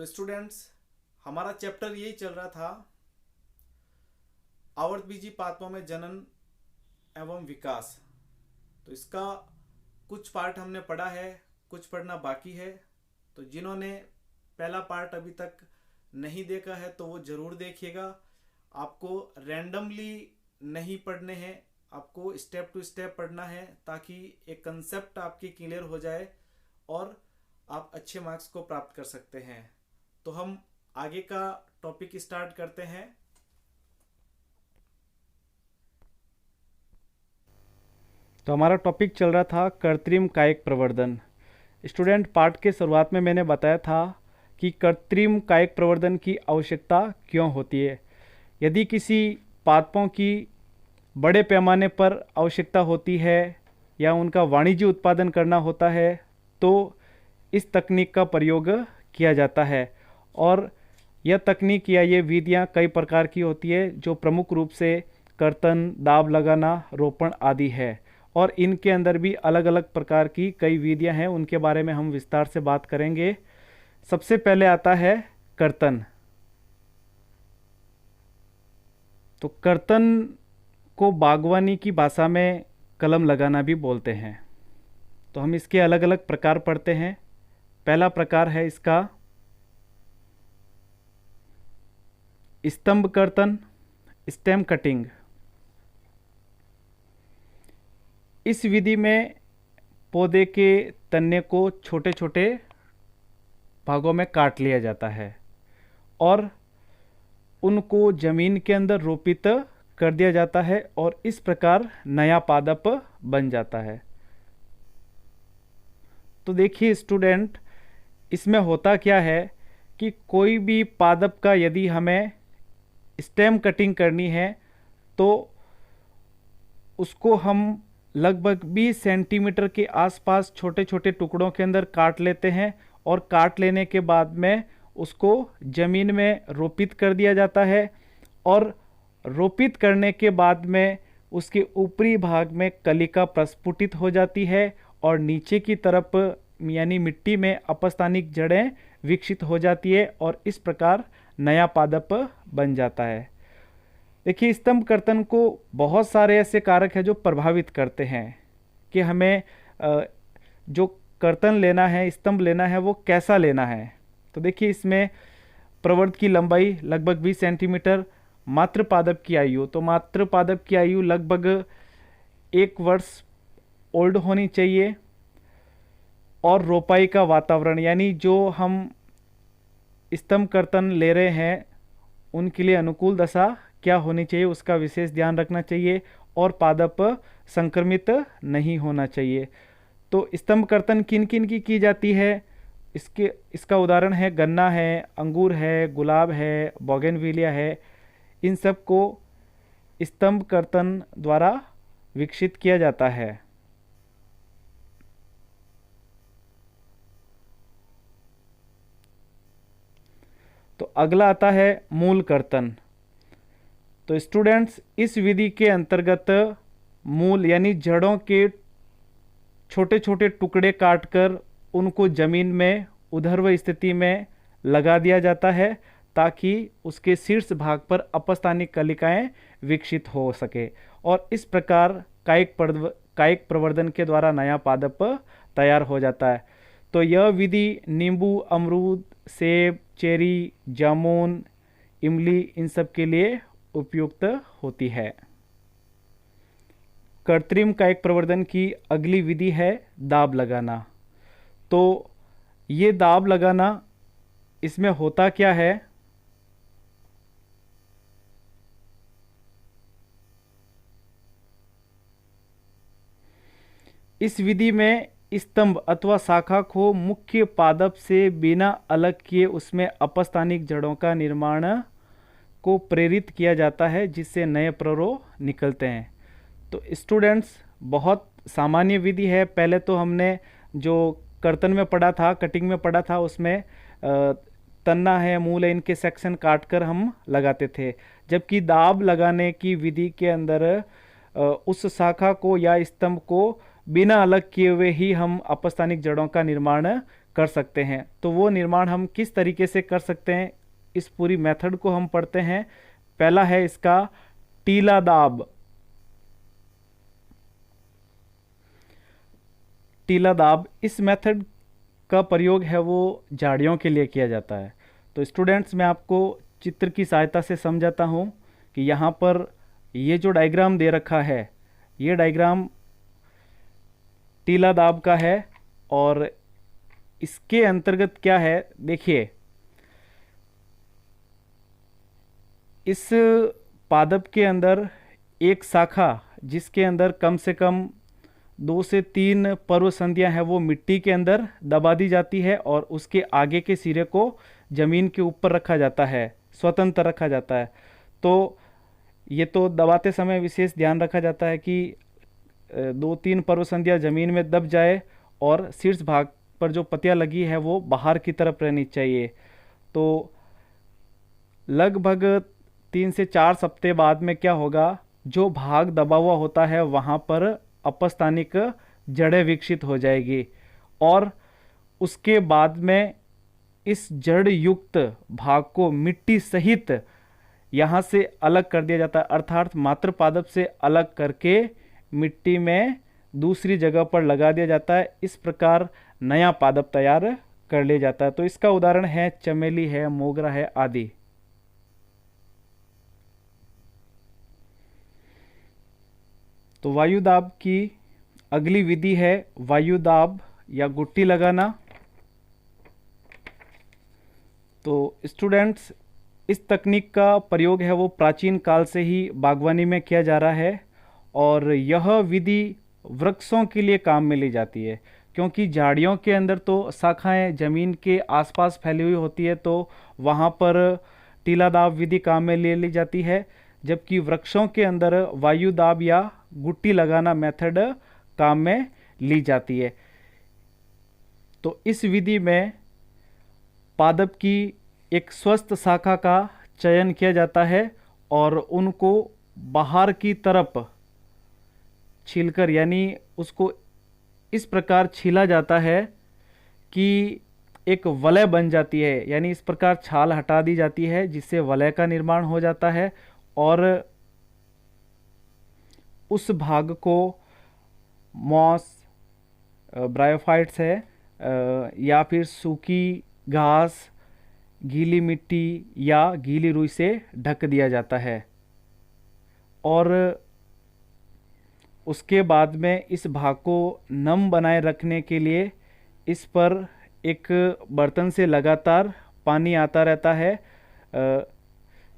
Students, हमारा chapter यही चल रहा था, आवर्तबीजी पादपों में जनन एवं विकास। तो इसका कुछ पार्ट हमने पढ़ा है, कुछ पढ़ना बाकी है। तो जिन्होंने पहला पार्ट अभी तक नहीं देखा है तो वो ज़रूर देखिएगा। आपको रैंडमली नहीं पढ़ने हैं, आपको स्टेप टू स्टेप पढ़ना है ताकि एक कंसेप्ट आपकी क्लियर हो जाए और आप अच्छे मार्क्स को प्राप्त कर सकते हैं। तो हम आगे का टॉपिक स्टार्ट करते हैं। तो हमारा टॉपिक चल रहा था कृत्रिम कायिक प्रवर्धन। स्टूडेंट, पार्ट के शुरुआत में मैंने बताया था कि कृत्रिम कायिक प्रवर्धन की आवश्यकता क्यों होती है। यदि किसी पादपों की बड़े पैमाने पर आवश्यकता होती है या उनका वाणिज्य उत्पादन करना होता है तो इस तकनीक का प्रयोग किया जाता है। और यह तकनीक या ये विधियाँ कई प्रकार की होती है, जो प्रमुख रूप से कर्तन, दाब लगाना, रोपण आदि है। और इनके अंदर भी अलग अलग प्रकार की कई विधियाँ हैं, उनके बारे में हम विस्तार से बात करेंगे। सबसे पहले आता है कर्तन। तो कर्तन को बागवानी की भाषा में कलम लगाना भी बोलते हैं। तो हम इसके अलग अलग प्रकार पढ़ते हैं। पहला प्रकार है इसका स्तंभ कर्तन, स्टेम कटिंग। इस विधि में पौधे के तने को छोटे छोटे भागों में काट लिया जाता है और उनको जमीन के अंदर रोपित कर दिया जाता है और इस प्रकार नया पादप बन जाता है। तो देखिए स्टूडेंट, इसमें होता क्या है कि कोई भी पादप का यदि हमें स्टेम कटिंग करनी है तो उसको हम लगभग 20 सेंटीमीटर के आसपास छोटे छोटे टुकड़ों के अंदर काट लेते हैं और काट लेने के बाद में उसको ज़मीन में रोपित कर दिया जाता है। और रोपित करने के बाद में उसके ऊपरी भाग में कलिका प्रस्फुटित हो जाती है और नीचे की तरफ यानी मिट्टी में अपस्थानिक जड़ें विकसित हो जाती है और इस प्रकार नया पादप बन जाता है। देखिए, स्तंभ कर्तन को बहुत सारे ऐसे कारक हैं जो प्रभावित करते हैं कि हमें जो कर्तन लेना है, स्तंभ लेना है, वो कैसा लेना है। तो देखिए, इसमें प्रवर्ध की लंबाई लगभग 20 सेंटीमीटर, मात्र पादप की आयु, तो मात्र पादप की आयु लगभग 1 वर्ष ओल्ड होनी चाहिए। और रोपाई का वातावरण, यानी जो हम स्तंभ कर्तन ले रहे हैं उनके लिए अनुकूल दशा क्या होनी चाहिए, उसका विशेष ध्यान रखना चाहिए और पादप संक्रमित नहीं होना चाहिए। तो स्तंभ कर्तन किन किन की जाती है, इसका उदाहरण है गन्ना है, अंगूर है, गुलाब है, बोगेनविलिया है। इन सब को स्तंभ कर्तन द्वारा विकसित किया जाता है। तो अगला आता है मूल कर्तन। तो स्टूडेंट्स, इस विधि के अंतर्गत मूल यानी जड़ों के छोटे छोटे टुकड़े काटकर उनको जमीन में ऊर्ध्व स्थिति में लगा दिया जाता है ताकि उसके शीर्ष भाग पर अपस्थानिक कलिकाएं विकसित हो सके और इस प्रकार कायिक प्रवर्धन के द्वारा नया पादप तैयार हो जाता है। तो यह विधि नींबू, अमरूद, सेब, चेरी, जामुन, इमली इन सब के लिए उपयुक्त होती है। कृत्रिम कायिक प्रवर्धन की अगली विधि है दाब लगाना। तो ये दाब लगाना, इसमें होता क्या है, इस विधि में स्तंभ अथवा शाखा को मुख्य पादप से बिना अलग किए उसमें अपस्थानिक जड़ों का निर्माण को प्रेरित किया जाता है जिससे नए प्ररोह निकलते हैं। तो स्टूडेंट्स, बहुत सामान्य विधि है। पहले तो हमने जो कर्तन में पढ़ा था, कटिंग में पढ़ा था, उसमें तन्ना है, मूल है, इनके सेक्शन काटकर हम लगाते थे। जबकि दाब लगाने की विधि के अंदर उस शाखा को या स्तंभ को बिना अलग किए हुए ही हम अपस्थानिक जड़ों का निर्माण कर सकते हैं। तो वो निर्माण हम किस तरीके से कर सकते हैं, इस पूरी मेथड को हम पढ़ते हैं। पहला है इसका टीला दाब। टीला दाब, इस मेथड का प्रयोग है वो झाड़ियों के लिए किया जाता है। तो स्टूडेंट्स, मैं आपको चित्र की सहायता से समझाता हूँ कि यहाँ पर ये जो डायग्राम दे रखा है, ये डायग्राम टीला दाब का है। और इसके अंतर्गत क्या है, देखिए, इस पादप के अंदर एक शाखा जिसके अंदर कम से कम 2 से 3 पर्व संधियां हैं वो मिट्टी के अंदर दबा दी जाती है और उसके आगे के सिरे को जमीन के ऊपर रखा जाता है, स्वतंत्र रखा जाता है। तो ये तो दबाते समय विशेष ध्यान रखा जाता है कि 2-3 पर्व संधियां जमीन में दब जाए और शीर्ष भाग पर जो पत्तियां लगी है वो बाहर की तरफ रहनी चाहिए। तो लगभग 3 से 4 सप्ताह बाद में क्या होगा, जो भाग दबा हुआ होता है वहाँ पर अपस्थानिक जड़ें विकसित हो जाएगी और उसके बाद में इस जड़ युक्त भाग को मिट्टी सहित यहाँ से अलग कर दिया जाता है, अर्थात मात्र पादप से अलग करके मिट्टी में दूसरी जगह पर लगा दिया जाता है। इस प्रकार नया पादप तैयार कर लिया जाता है। तो इसका उदाहरण है चमेली है, मोगरा है आदि। तो वायुदाब की अगली विधि है वायुदाब या गुट्टी लगाना। तो स्टूडेंट्स, इस तकनीक का प्रयोग है वो प्राचीन काल से ही बागवानी में किया जा रहा है और यह विधि वृक्षों के लिए काम में ली जाती है, क्योंकि झाड़ियों के अंदर तो शाखाएं जमीन के आसपास फैली हुई होती है, तो वहाँ पर टीलादाब विधि काम में ले ली जाती है, जबकि वृक्षों के अंदर वायुदाब या गुट्टी लगाना मेथड काम में ली जाती है। तो इस विधि में पादप की एक स्वस्थ शाखा का चयन किया जाता है और उनको बाहर की तरफ छीलकर, यानी उसको इस प्रकार छीला जाता है कि एक वलय बन जाती है, यानी इस प्रकार छाल हटा दी जाती है जिससे वलय का निर्माण हो जाता है और उस भाग को मॉस, ब्रायोफाइट्स है या फिर सूखी घास, गीली मिट्टी या गीली रुई से ढक दिया जाता है और उसके बाद में इस भाग को नम बनाए रखने के लिए इस पर एक बर्तन से लगातार पानी आता रहता है।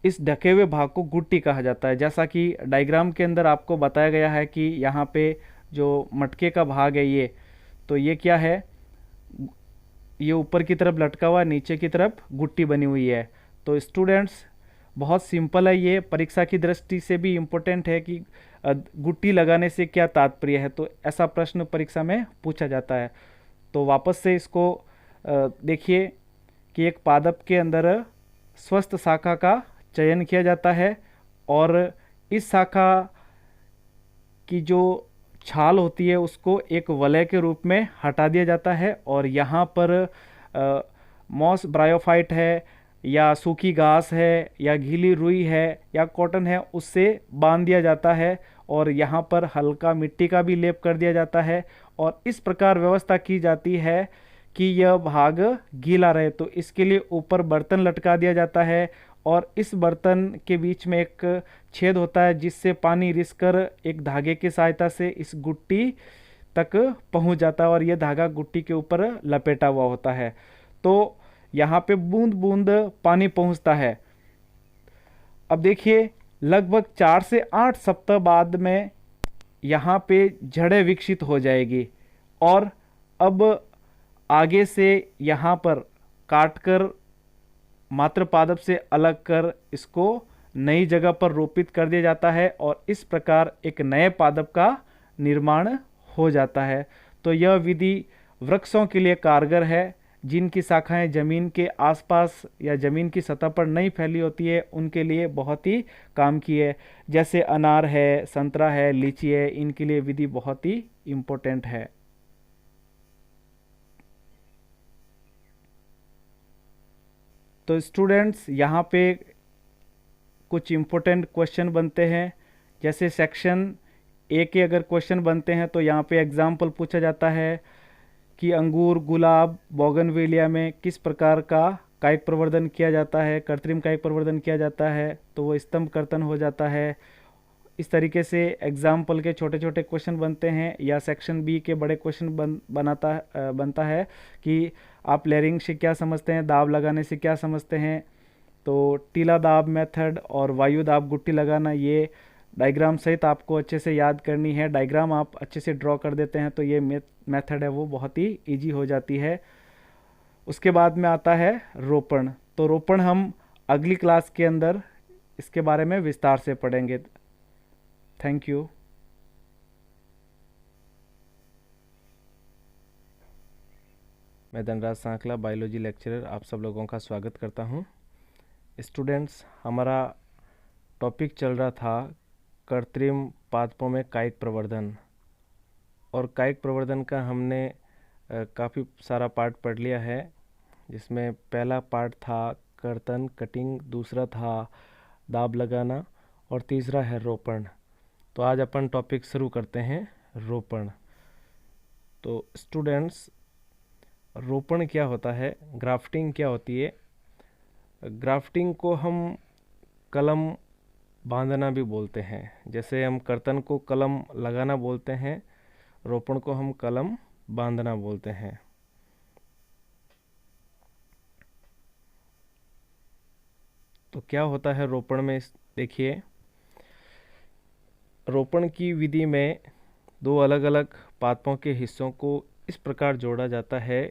इस ढके हुए भाग को गुट्टी कहा जाता है। जैसा कि डायग्राम के अंदर आपको बताया गया है कि यहाँ पे जो मटके का भाग है ये क्या है, ये ऊपर की तरफ लटका हुआ, नीचे की तरफ गुट्टी बनी हुई है। तो स्टूडेंट्स, बहुत सिंपल है, ये परीक्षा की दृष्टि से भी इम्पोर्टेंट है कि गुट्टी लगाने से क्या तात्पर्य है, तो ऐसा प्रश्न परीक्षा में पूछा जाता है। तो वापस से इसको देखिए कि एक पादप के अंदर स्वस्थ शाखा का चयन किया जाता है और इस शाखा की जो छाल होती है उसको एक वलय के रूप में हटा दिया जाता है और यहाँ पर मॉस ब्रायोफाइट है या सूखी घास है या गीली रुई है या कॉटन है, उससे बांध दिया जाता है और यहाँ पर हल्का मिट्टी का भी लेप कर दिया जाता है और इस प्रकार व्यवस्था की जाती है कि यह भाग गीला रहे। तो इसके लिए ऊपर बर्तन लटका दिया जाता है और इस बर्तन के बीच में एक छेद होता है जिससे पानी रिसकर एक धागे की सहायता से इस गुट्टी तक पहुंच जाता है और यह धागा गुट्टी के ऊपर लपेटा हुआ होता है। तो यहाँ पे बूंद बूंद पानी पहुंचता है। अब देखिए, लगभग 4 से 8 सप्ताह बाद में यहाँ पे जड़ें विकसित हो जाएगी और अब आगे से यहाँ पर काटकर मात्र पादप से अलग कर इसको नई जगह पर रोपित कर दिया जाता है और इस प्रकार एक नए पादप का निर्माण हो जाता है। तो यह विधि वृक्षों के लिए कारगर है जिनकी शाखाएं जमीन के आसपास या जमीन की सतह पर नहीं फैली होती है, उनके लिए बहुत ही काम की है। जैसे अनार है, संतरा है, लीची है, इनके लिए विधि बहुत ही इम्पोर्टेंट है। तो स्टूडेंट्स यहाँ पे कुछ इम्पोर्टेंट क्वेश्चन बनते हैं। जैसे सेक्शन ए के अगर क्वेश्चन बनते हैं तो यहाँ पे एग्जाम्पल पूछा जाता है कि अंगूर, गुलाब, बोगनवेलिया में किस प्रकार का कायिक प्रवर्धन किया जाता है, कृत्रिम कायिक प्रवर्धन किया जाता है, तो वो स्तंभ कर्तन हो जाता है। इस तरीके से एग्जाम्पल के छोटे छोटे क्वेश्चन बनते हैं। या सेक्शन बी के बड़े क्वेश्चन बनता है कि आप लेयरिंग से क्या समझते हैं, दाब लगाने से क्या समझते हैं। तो टीला दाब मेथड और वायु दाब गुट्टी लगाना, ये डायग्राम सहित आपको अच्छे से याद करनी है। डायग्राम आप अच्छे से ड्रॉ कर देते हैं तो ये मेथड है वो बहुत ही ईजी हो जाती है। उसके बाद में आता है रोपण। तो रोपण हम अगली क्लास के अंदर इसके बारे में विस्तार से पढ़ेंगे। Thank you. मैं धनराज सांकला, बायोलॉजी लेक्चरर, आप सब लोगों का स्वागत करता हूं। स्टूडेंट्स, हमारा टॉपिक चल रहा था कृत्रिम पादपों में कायिक प्रवर्धन, और कायिक प्रवर्धन का हमने काफ़ी सारा पार्ट पढ़ लिया है, जिसमें पहला पार्ट था कर्तन कटिंग, दूसरा था दाब लगाना, और तीसरा है रोपण। तो आज अपन टॉपिक शुरू करते हैं रोपण। तो स्टूडेंट्स, रोपण क्या होता है, ग्राफ्टिंग क्या होती है। ग्राफ्टिंग को हम कलम बांधना भी बोलते हैं। जैसे हम कर्तन को कलम लगाना बोलते हैं, रोपण को हम कलम बांधना बोलते हैं। तो क्या होता है रोपण में, देखिए, रोपण की विधि में दो अलग अलग पादपों के हिस्सों को इस प्रकार जोड़ा जाता है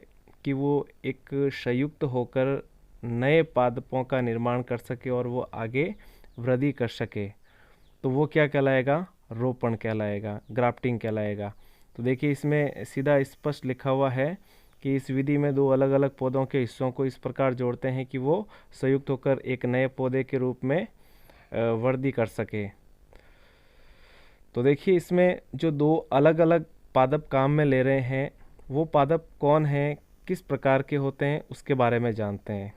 कि वो एक संयुक्त होकर नए पादपों का निर्माण कर सके और वो आगे वृद्धि कर सके। तो वो क्या कहलाएगा, रोपण कहलाएगा, ग्राफ्टिंग कहलाएगा। तो देखिए, इसमें सीधा स्पष्ट लिखा हुआ है कि इस विधि में दो अलग अलग पौधों के हिस्सों को इस प्रकार जोड़ते हैं कि वो संयुक्त होकर एक नए पौधे के रूप में वृद्धि कर सके। तो देखिए, इसमें जो दो अलग अलग पादप काम में ले रहे हैं, वो पादप कौन हैं, किस प्रकार के होते हैं, उसके बारे में जानते हैं।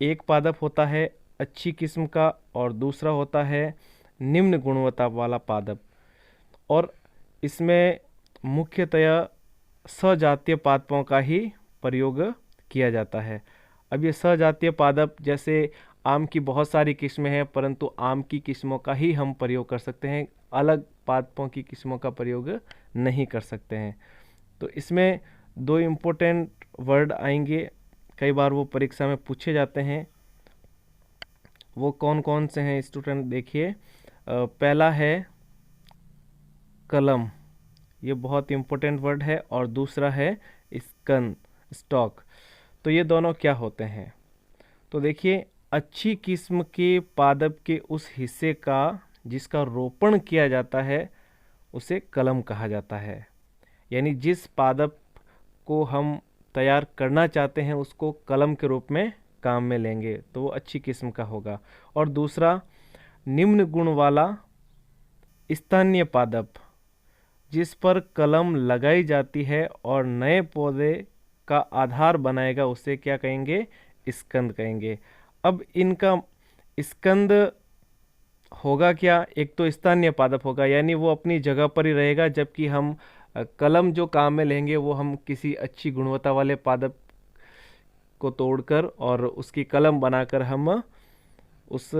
एक पादप होता है अच्छी किस्म का और दूसरा होता है निम्न गुणवत्ता वाला पादप। और इसमें मुख्यतया सजातीय पादपों का ही प्रयोग किया जाता है। अब ये सजातीय पादप, जैसे आम की बहुत सारी किस्में हैं, परंतु आम की किस्मों का ही हम प्रयोग कर सकते हैं, अलग पादपों की किस्मों का प्रयोग नहीं कर सकते हैं। तो इसमें दो इम्पोर्टेंट वर्ड आएंगे, कई बार वो परीक्षा में पूछे जाते हैं। वो कौन कौन से हैं स्टूडेंट, देखिए। पहला है कलम, ये बहुत इम्पोर्टेंट वर्ड है, और दूसरा है स्कंद, स्टॉक। तो ये दोनों क्या होते हैं, तो देखिए, अच्छी किस्म के पादप के उस हिस्से का जिसका रोपण किया जाता है उसे कलम कहा जाता है। यानी जिस पादप को हम तैयार करना चाहते हैं उसको कलम के रूप में काम में लेंगे तो वो अच्छी किस्म का होगा। और दूसरा, निम्न गुण वाला स्थानीय पादप, जिस पर कलम लगाई जाती है और नए पौधे का आधार बनाएगा, उसे क्या कहेंगे, स्कंद कहेंगे। अब इनका स्कंद होगा क्या, एक तो स्थानीय पादप होगा, यानी वो अपनी जगह पर ही रहेगा, जबकि हम कलम जो काम में लेंगे वो हम किसी अच्छी गुणवत्ता वाले पादप को तोड़कर और उसकी कलम बनाकर हम उस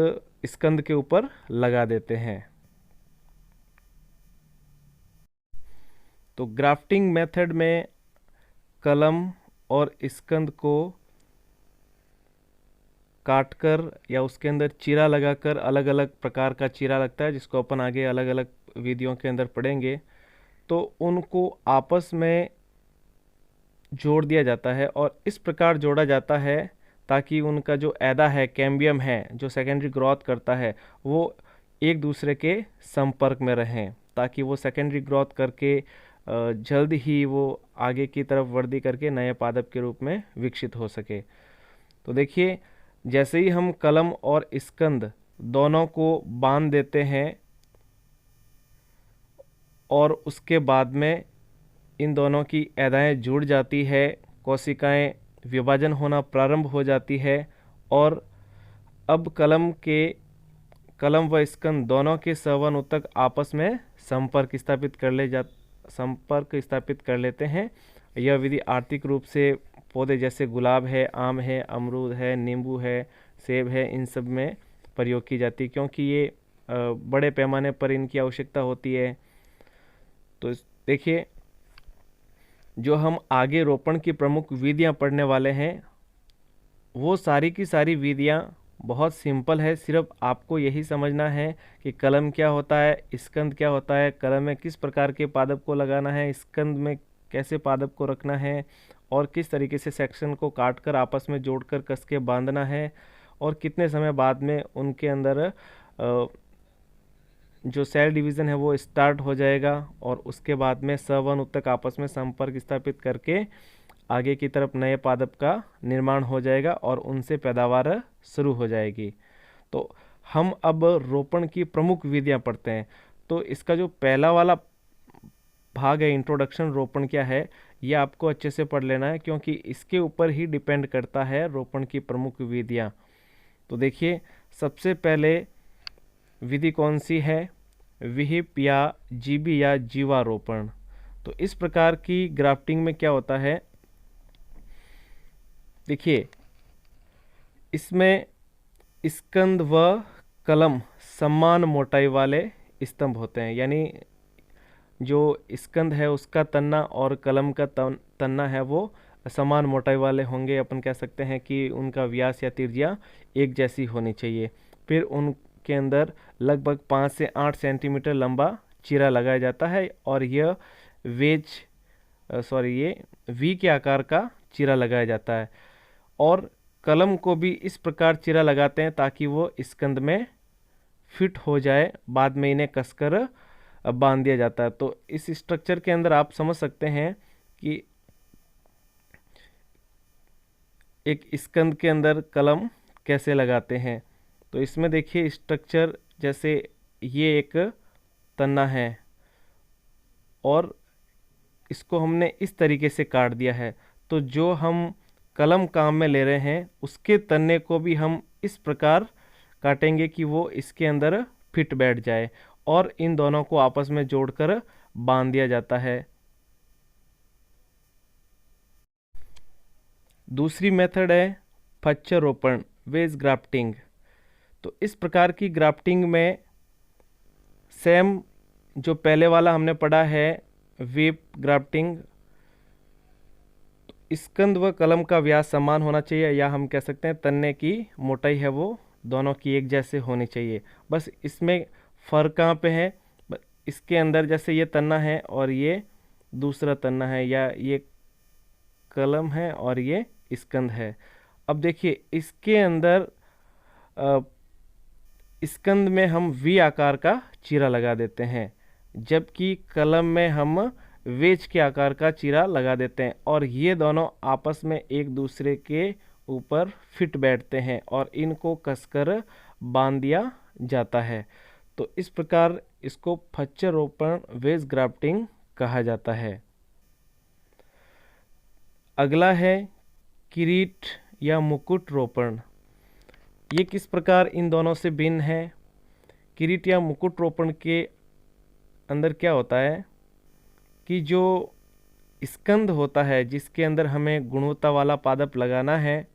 स्कंद के ऊपर लगा देते हैं। तो ग्राफ्टिंग मेथड में कलम और स्कंद को काटकर या उसके अंदर चीरा लगाकर, अलग अलग प्रकार का चीरा लगता है जिसको अपन आगे अलग अलग वीडियो के अंदर पढ़ेंगे, तो उनको आपस में जोड़ दिया जाता है। और इस प्रकार जोड़ा जाता है ताकि उनका जो ऐदा है, कैम्बियम है, जो सेकेंडरी ग्रोथ करता है, वो एक दूसरे के संपर्क में रहें, ताकि वो सेकेंडरी ग्रोथ करके जल्द ही वो आगे की तरफ वृद्धि करके नए पादप के रूप में विकसित हो सके। तो देखिए, जैसे ही हम कलम और स्कंद दोनों को बांध देते हैं और उसके बाद में इन दोनों की ऐदाएं जुड़ जाती है, कोशिकाएं विभाजन होना प्रारंभ हो जाती है और अब कलम व स्कंद दोनों के सवन ऊतक आपस में संपर्क स्थापित कर लेते हैं। यह विधि आर्थिक रूप से पौधे जैसे गुलाब है, आम है, अमरूद है, नींबू है, सेब है, इन सब में प्रयोग की जाती है, क्योंकि ये बड़े पैमाने पर इनकी आवश्यकता होती है। तो देखिए, जो हम आगे रोपण की प्रमुख विधियां पढ़ने वाले हैं, वो सारी की सारी विधियां बहुत सिंपल है। सिर्फ आपको यही समझना है कि कलम क्या होता है, स्कंद क्या होता है, कलम में किस प्रकार के पादप को लगाना है, स्कंद में कैसे पादप को रखना है, और किस तरीके से सेक्शन को काटकर आपस में जोड़कर कस के बांधना है, और कितने समय बाद में उनके अंदर जो सेल डिवीज़न है वो स्टार्ट हो जाएगा, और उसके बाद में सवन ऊतक आपस में संपर्क स्थापित करके आगे की तरफ नए पादप का निर्माण हो जाएगा और उनसे पैदावार शुरू हो जाएगी। तो हम अब रोपण की प्रमुख विधियां पढ़ते हैं। तो इसका जो पहला वाला भाग है, इंट्रोडक्शन, रोपण क्या है, ये आपको अच्छे से पढ़ लेना है, क्योंकि इसके ऊपर ही डिपेंड करता है रोपण की प्रमुख विधियां। तो देखिए, सबसे पहले विधि कौन सी है, विहिप या जीबी या जीवारोपण। तो इस प्रकार की ग्राफ्टिंग में क्या होता है, देखिए, इसमें स्कंद व कलम समान मोटाई वाले स्तंभ होते हैं, यानी जो स्कंद है उसका तन्ना और कलम का तन्ना है वो समान मोटाई वाले होंगे। अपन कह सकते हैं कि उनका व्यास या त्रिज्या एक जैसी होनी चाहिए। फिर उनके अंदर लगभग 5 से 8 सेंटीमीटर लंबा चीरा लगाया जाता है, और यह ये वी के आकार का चीरा लगाया जाता है। और कलम को भी इस प्रकार चीरा लगाते हैं ताकि वो स्कंद में फिट हो जाए, बाद में इन्हें कसकर बांध दिया जाता है। तो इस स्ट्रक्चर के अंदर आप समझ सकते हैं कि एक स्कंद के अंदर कलम कैसे लगाते हैं। तो इसमें देखिए स्ट्रक्चर, जैसे ये एक तन्ना है और इसको हमने इस तरीके से काट दिया है, तो जो हम कलम काम में ले रहे हैं उसके तन्ने को भी हम इस प्रकार काटेंगे कि वो इसके अंदर फिट बैठ जाए, और इन दोनों को आपस में जोड़कर बांध दिया जाता है। दूसरी मेथड है फच्चर रोपण, वेज ग्राफ्टिंग। तो इस प्रकार की ग्राफ्टिंग में सेम जो पहले वाला हमने पढ़ा है वीप ग्राफ्टिंग, स्कंद व कलम का व्यास समान होना चाहिए, या हम कह सकते हैं तन्ने की मोटाई है वो दोनों की एक जैसे होनी चाहिए। बस इसमें फ़र्क कहाँ पे है, इसके अंदर जैसे ये तन्ना है और ये दूसरा तन्ना है, या ये कलम है और ये स्कंद है। अब देखिए, इसके अंदर स्कंद में हम वी आकार का चीरा लगा देते हैं, जबकि कलम में हम वेज के आकार का चीरा लगा देते हैं, और ये दोनों आपस में एक दूसरे के ऊपर फिट बैठते हैं और इनको कसकर बांध दिया जाता है। तो इस प्रकार इसको फच्चर रोपण, वेज ग्राफ्टिंग कहा जाता है। अगला है किरीट या मुकुट रोपण। ये किस प्रकार इन दोनों से भिन्न है। किरीट या मुकुट रोपण के अंदर क्या होता है कि जो स्कंद होता है जिसके अंदर हमें गुणवत्ता वाला पादप लगाना है,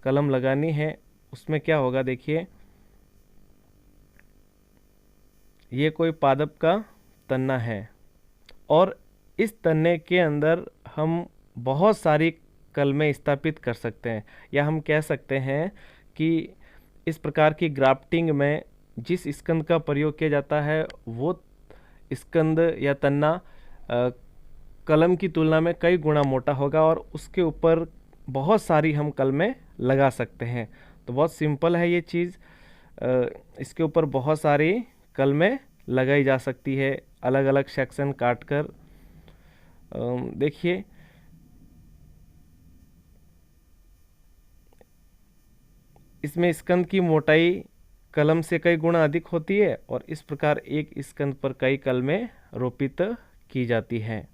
कलम लगानी है, उसमें क्या होगा, देखिए, ये कोई पादप का तन्ना है और इस तन्ने के अंदर हम बहुत सारी कलमें स्थापित कर सकते हैं, या हम कह सकते हैं कि इस प्रकार की ग्राफ्टिंग में जिस स्कंद का प्रयोग किया जाता है वो स्कंद या तन्ना कलम की तुलना में कई गुना मोटा होगा और उसके ऊपर बहुत सारी हम कलमें लगा सकते हैं। तो बहुत सिंपल है ये चीज़, इसके ऊपर बहुत सारी कलमें लगाई जा सकती है, अलग अलग सेक्शन काट कर। देखिए, इसमें स्कंद की मोटाई कलम से कई गुना अधिक होती है और इस प्रकार एक स्कंद पर कई कलमें रोपित की जाती हैं।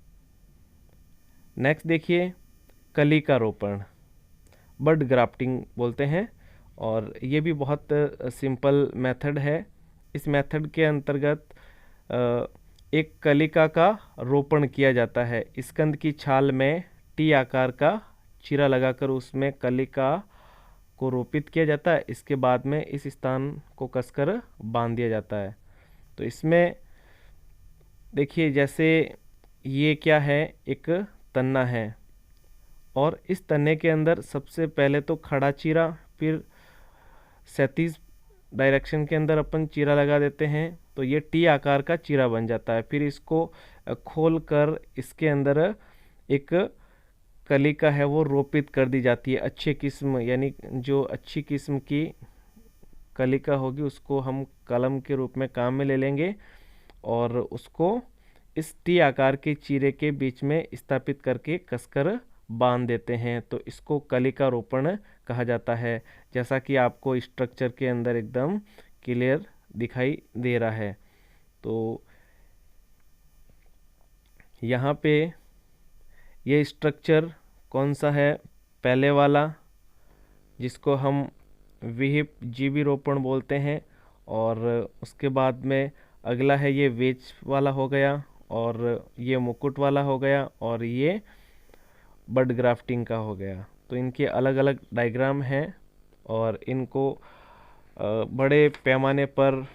नेक्स्ट देखिए, कली का रोपण, बड ग्राफ्टिंग बोलते हैं, और ये भी बहुत सिंपल मेथड है। इस मेथड के अंतर्गत एक कलिका का रोपण किया जाता है। स्कंद की छाल में टी आकार का चीरा लगाकर उसमें कलिका को रोपित किया जाता है। इसके बाद में इस स्थान को कसकर बांध दिया जाता है। तो इसमें देखिए, जैसे ये क्या है, एक तन्ना है और इस तन्ने के अंदर सबसे पहले तो खड़ा चीरा, फिर 37 डायरेक्शन के अंदर अपन चीरा लगा देते हैं, तो ये टी आकार का चीरा बन जाता है। फिर इसको खोल कर इसके अंदर एक कलिका है वो रोपित कर दी जाती है। अच्छे किस्म, यानी जो अच्छी किस्म की कलिका होगी उसको हम कलम के रूप में काम में ले लेंगे और उसको इस टी आकार के चीरे के बीच में स्थापित करके कसकर बांध देते हैं। तो इसको कलिका रोपण कहा जाता है, जैसा कि आपको स्ट्रक्चर के अंदर एकदम क्लियर दिखाई दे रहा है। तो यहाँ पे ये स्ट्रक्चर कौन सा है, पहले वाला जिसको हम विहिप जीवी रोपण बोलते हैं, और उसके बाद में अगला है ये वेज वाला हो गया, और ये मुकुट वाला हो गया, और ये बड ग्राफ्टिंग का हो गया। तो इनके अलग अलग डायग्राम हैं और इनको बड़े पैमाने पर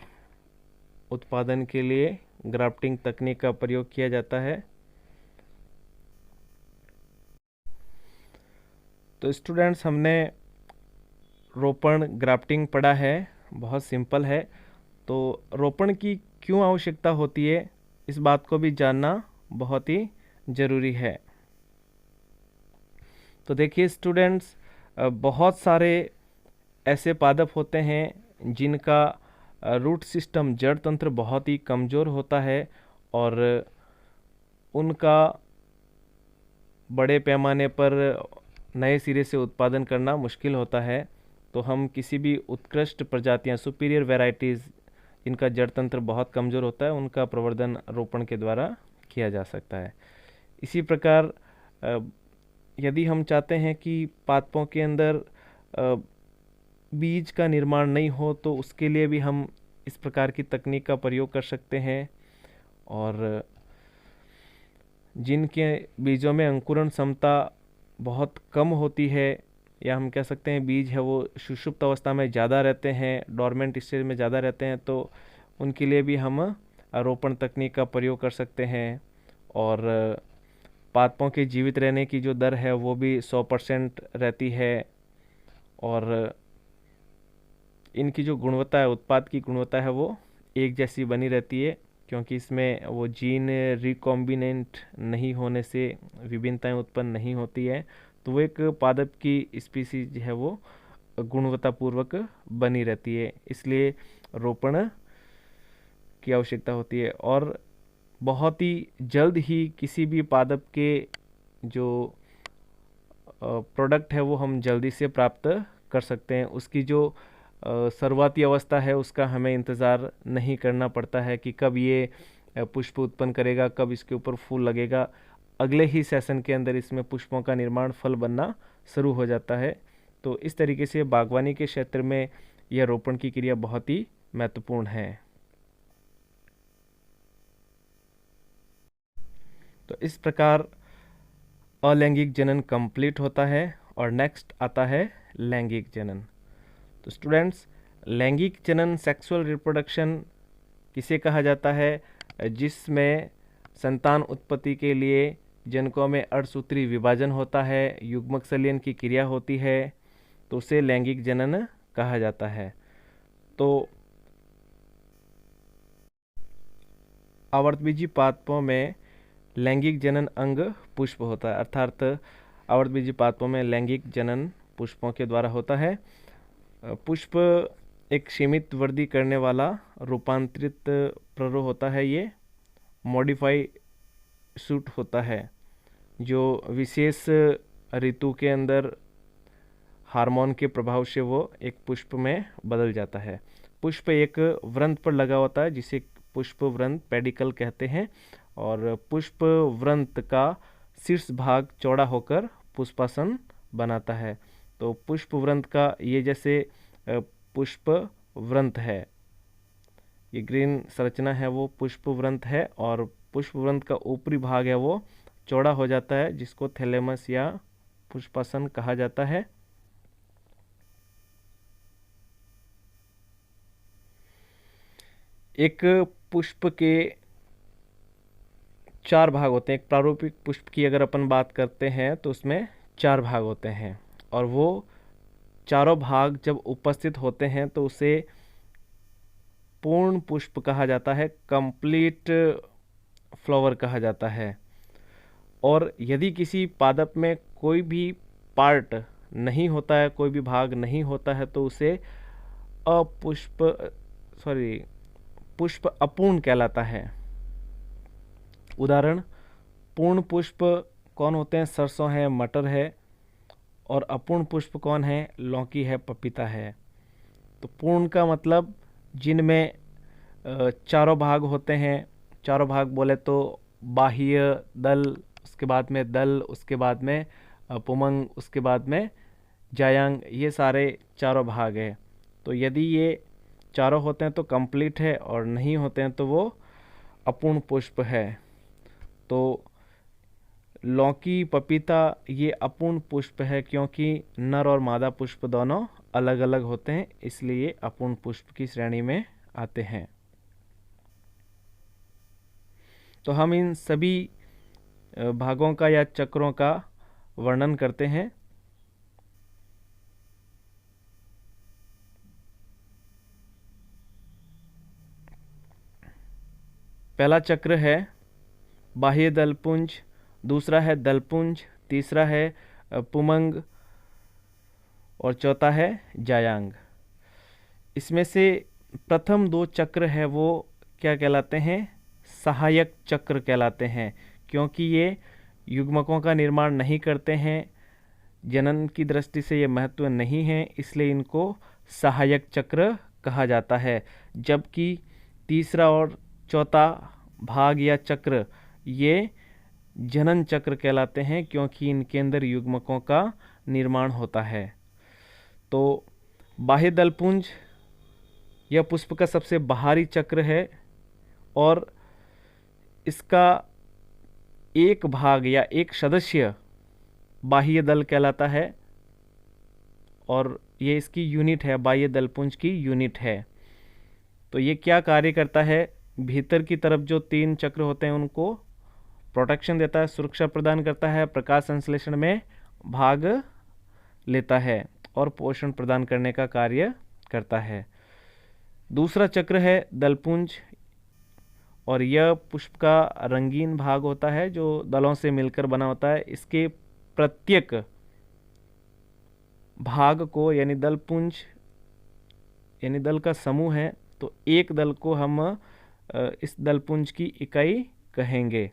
उत्पादन के लिए ग्राफ्टिंग तकनीक का प्रयोग किया जाता है। तो स्टूडेंट्स, हमने रोपण ग्राफ्टिंग पढ़ा है, बहुत सिंपल है। तो रोपण की क्यों आवश्यकता होती है, इस बात को भी जानना बहुत ही ज़रूरी है। तो देखिए स्टूडेंट्स, बहुत सारे ऐसे पादप होते हैं जिनका रूट सिस्टम, जड़ तंत्र बहुत ही कमज़ोर होता है और उनका बड़े पैमाने पर नए सिरे से उत्पादन करना मुश्किल होता है। तो हम किसी भी उत्कृष्ट प्रजातियां, सुपीरियर वैरायटीज़, जिनका जड़ तंत्र बहुत कमज़ोर होता है, उनका प्रवर्धन रोपण के द्वारा किया जा सकता है। इसी प्रकार यदि हम चाहते हैं कि पादपों के अंदर बीज का निर्माण नहीं हो, तो उसके लिए भी हम इस प्रकार की तकनीक का प्रयोग कर सकते हैं। और जिनके बीजों में अंकुरण क्षमता बहुत कम होती है, या हम कह सकते हैं बीज है वो सुषुप्त अवस्था में ज़्यादा रहते हैं, डोरमेंट स्टेज में ज़्यादा रहते हैं, तो उनके लिए भी हम रोपण तकनीक का प्रयोग कर सकते हैं। और पादपों के जीवित रहने की जो दर है वो भी 100% रहती है, और इनकी जो गुणवत्ता है, उत्पाद की गुणवत्ता है, वो एक जैसी बनी रहती है, क्योंकि इसमें वो जीन रिकॉम्बिनेंट नहीं होने से विभिन्नताएं उत्पन्न नहीं होती है। तो वो एक पादप की स्पीसीज है वो गुणवत्तापूर्वक बनी रहती है, इसलिए रोपण की आवश्यकता होती है। और बहुत ही जल्द ही किसी भी पादप के जो प्रोडक्ट है वो हम जल्दी से प्राप्त कर सकते हैं। उसकी जो शुरुआती अवस्था है उसका हमें इंतज़ार नहीं करना पड़ता है कि कब ये पुष्प उत्पन्न करेगा, कब इसके ऊपर फूल लगेगा। अगले ही सेशन के अंदर इसमें पुष्पों का निर्माण, फल बनना शुरू हो जाता है। तो इस तरीके से बागवानी के क्षेत्र में यह रोपण की क्रिया बहुत ही महत्वपूर्ण है। तो इस प्रकार अलैंगिक जनन कंप्लीट होता है और नेक्स्ट आता है लैंगिक जनन। तो स्टूडेंट्स, लैंगिक जनन, सेक्सुअल रिप्रोडक्शन किसे कहा जाता है, जिसमें संतान उत्पत्ति के लिए जनकों में अर्धसूत्री विभाजन होता है, युग्मक संलयन की क्रिया होती है, तो उसे लैंगिक जनन कहा जाता है। तो आवर्तबीजी पादपों में लैंगिक जनन अंग पुष्प होता है, अर्थात आवर्तबीजी पादपों में लैंगिक जनन पुष्पों के द्वारा होता है। पुष्प एक सीमित वृद्धि करने वाला रूपांतरित प्ररो होता है, ये मॉडिफाई शूट होता है, जो विशेष ऋतु के अंदर हार्मोन के प्रभाव से वो एक पुष्प में बदल जाता है। पुष्प एक वृंत पर लगा होता है, जिसे पुष्प वृंत पेडिकल कहते हैं, और पुष्प वृंत का शीर्ष भाग चौड़ा होकर पुष्पासन बनाता है। तो पुष्प वृंत का ये जैसे पुष्प वृंत है। ये ग्रीन संरचना है वो पुष्प वृंत है, और पुष्प वृंत का ऊपरी भाग है वो चौड़ा हो जाता है, जिसको थैलेमस या पुष्पासन कहा जाता है। एक पुष्प के 4 भाग होते हैं। एक प्रारूपिक पुष्प की अगर अपन बात करते हैं तो उसमें 4 भाग होते हैं, और वो चारों भाग जब उपस्थित होते हैं तो उसे पूर्ण पुष्प कहा जाता है, कंप्लीट फ्लावर कहा जाता है। और यदि किसी पादप में कोई भी पार्ट नहीं होता है, कोई भी भाग नहीं होता है, तो उसे पुष्प अपूर्ण कहलाता है। उदाहरण, पूर्ण पुष्प कौन होते हैं? सरसों है, मटर है। और अपूर्ण पुष्प कौन है? लौकी है, पपीता है। तो पूर्ण का मतलब जिनमें चारों भाग होते हैं। चारों भाग बोले तो बाह्य दल, उसके बाद में दल, उसके बाद में पुमंग, उसके बाद में जायांग, ये सारे चारों भाग हैं। तो यदि ये चारों होते हैं तो कंप्लीट है, और नहीं होते हैं तो वो अपूर्ण पुष्प है। तो लौकी, पपीता ये अपूर्ण पुष्प है, क्योंकि नर और मादा पुष्प दोनों अलग अलग होते हैं, इसलिए अपूर्ण पुष्प की श्रेणी में आते हैं। तो हम इन सभी भागों का या चक्रों का वर्णन करते हैं। पहला चक्र है बाह्य दलपुंज, दूसरा है दलपुंज, तीसरा है पुमंग, और चौथा है जायांग। इसमें से प्रथम 2 चक्र है वो क्या कहलाते हैं? सहायक चक्र कहलाते हैं, क्योंकि ये युग्मकों का निर्माण नहीं करते हैं, जनन की दृष्टि से ये महत्व नहीं है, इसलिए इनको सहायक चक्र कहा जाता है। जबकि तीसरा और चौथा भाग या चक्र ये जनन चक्र कहलाते हैं, क्योंकि इनके अंदर युग्मकों का निर्माण होता है। तो बाह्य दलपुंज यह पुष्प का सबसे बाहरी चक्र है, और इसका एक भाग या एक सदस्य बाह्य दल कहलाता है, और ये इसकी यूनिट है, बाह्य दलपुंज की यूनिट है। तो ये क्या कार्य करता है? भीतर की तरफ जो 3 चक्र होते हैं उनको प्रोटेक्शन देता है, सुरक्षा प्रदान करता है, प्रकाश संश्लेषण में भाग लेता है, और पोषण प्रदान करने का कार्य करता है। दूसरा चक्र है दलपुंज, और यह पुष्प का रंगीन भाग होता है जो दलों से मिलकर बना होता है। इसके प्रत्येक भाग को, यानी दलपुंज यानी दल का समूह है, तो एक दल को हम इस दलपुंज की इकाई कहेंगे।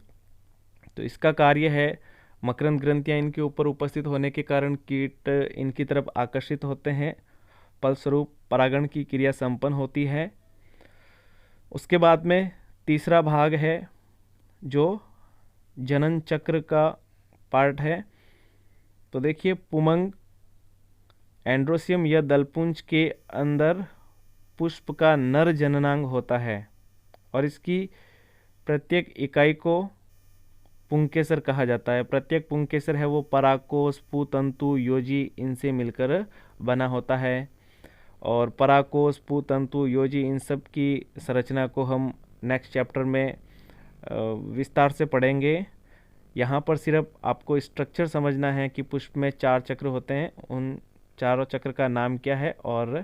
तो इसका कार्य है, मकरंद ग्रंथियां इनके ऊपर उपस्थित होने के कारण कीट इनकी तरफ आकर्षित होते हैं, फलस्वरूप परागण की क्रिया संपन्न होती है। उसके बाद में तीसरा भाग है जो जनन चक्र का पार्ट है। तो देखिए, पुमंग एंड्रोसियम या दलपुंज के अंदर पुष्प का नर जननांग होता है, और इसकी प्रत्येक इकाई को पुंकेसर कहा जाता है। प्रत्येक पुंकेसर है वो परागकोश, पुतंतु, योजी इनसे मिलकर बना होता है। और परागकोश, पुतंतु, योजी इन सब की संरचना को हम नेक्स्ट चैप्टर में विस्तार से पढ़ेंगे। यहाँ पर सिर्फ आपको स्ट्रक्चर समझना है कि पुष्प में 4 चक्र होते हैं, उन चारों चक्र का नाम क्या है और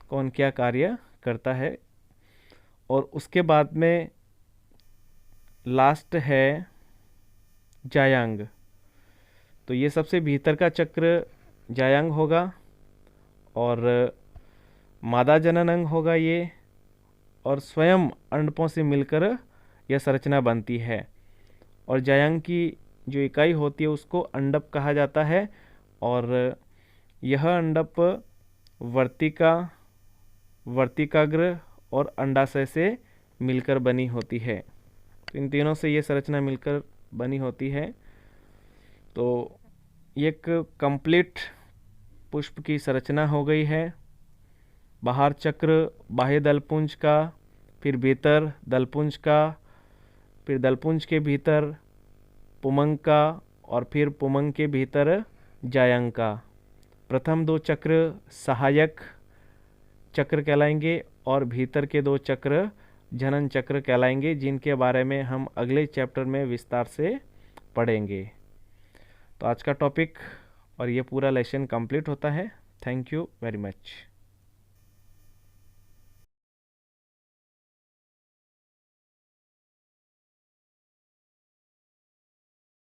कौन क्या कार्य करता है। और उसके बाद में लास्ट है जायांग। तो ये सबसे भीतर का चक्र जायांग होगा, और मादा जनन अंग होगा ये, और स्वयं अंडकों से मिलकर यह संरचना बनती है। और जायांग की जो इकाई होती है उसको अंडप कहा जाता है, और यह अंडप वर्तिकाग्र और अंडाशय से मिलकर बनी होती है। तो इन तीनों से ये संरचना मिलकर बनी होती है। तो एक कंप्लीट पुष्प की संरचना हो गई है। बाहर चक्र बाह्य दलपुंज का, फिर भीतर दलपुंज का, फिर दलपुंज के भीतर पुमंग का और फिर पुमंग के भीतर जायंग का। प्रथम 2 चक्र सहायक चक्र कहलाएंगे और भीतर के 2 चक्र जनन चक्र कहलाएंगे, जिनके बारे में हम अगले चैप्टर में विस्तार से पढ़ेंगे। तो आज का टॉपिक और ये पूरा लेसन कंप्लीट होता है। Thank you very much.